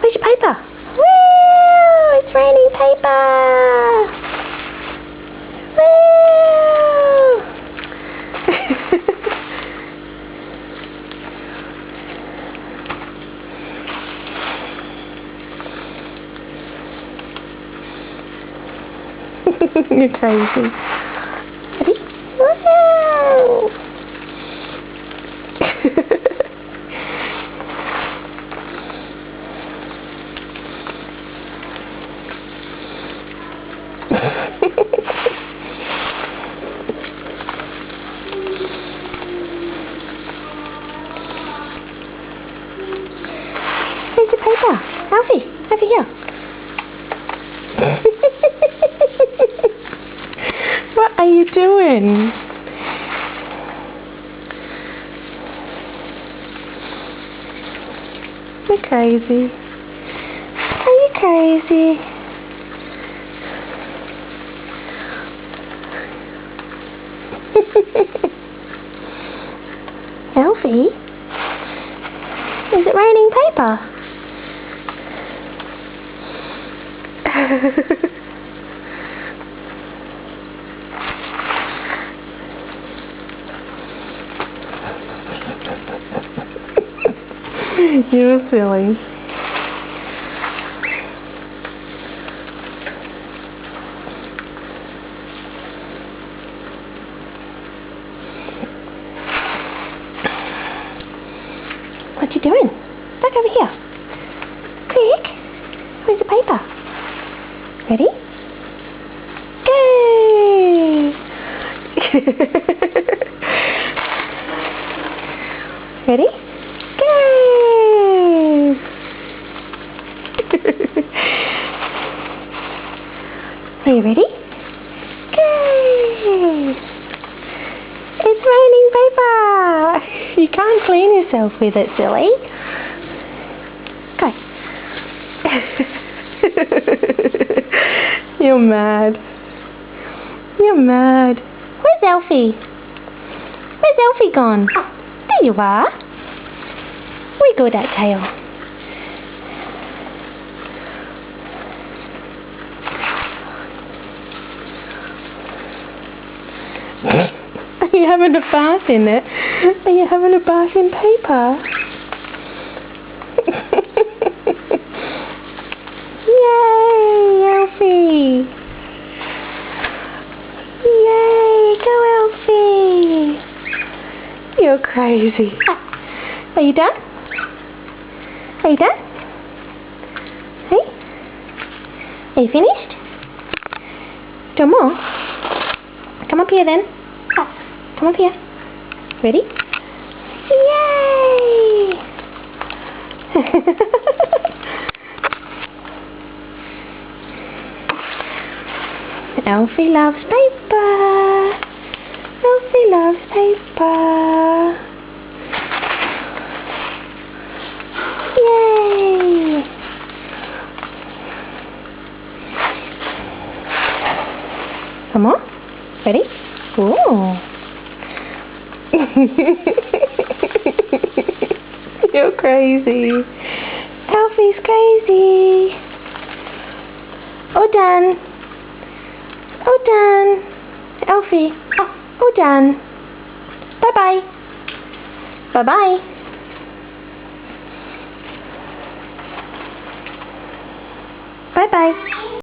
Where's your paper? Woo! It's raining paper! Woo! You're crazy. Ready? Woo! Here's your paper. Alfie, over here. What are you doing? You're crazy. Are you crazy? Alfie? Is it raining paper? You're silly. What you doing? Look over here. Quick. Where's the paper? Ready? Go! Ready? Go! Are you ready? Go! It's raining paper! You can't clean yourself with it, silly. Go. You're mad. You're mad. Where's Alfie? Where's Alfie gone? There you are. Wiggle that tail. Are you having a bath in it? Are you having a bath in paper? Yay, Alfie! Yay, go Alfie! You're crazy. Are you done? Are you done? Hey? Are you finished? Do more? Come up here then. Come up here. Ready? Yay! Alfie loves paper. Alfie loves paper. Yay! Some more? Ready? Ooh. You're crazy. Alfie's crazy. All done. All done. Alfie. All done. Bye-bye. Bye-bye. Bye-bye.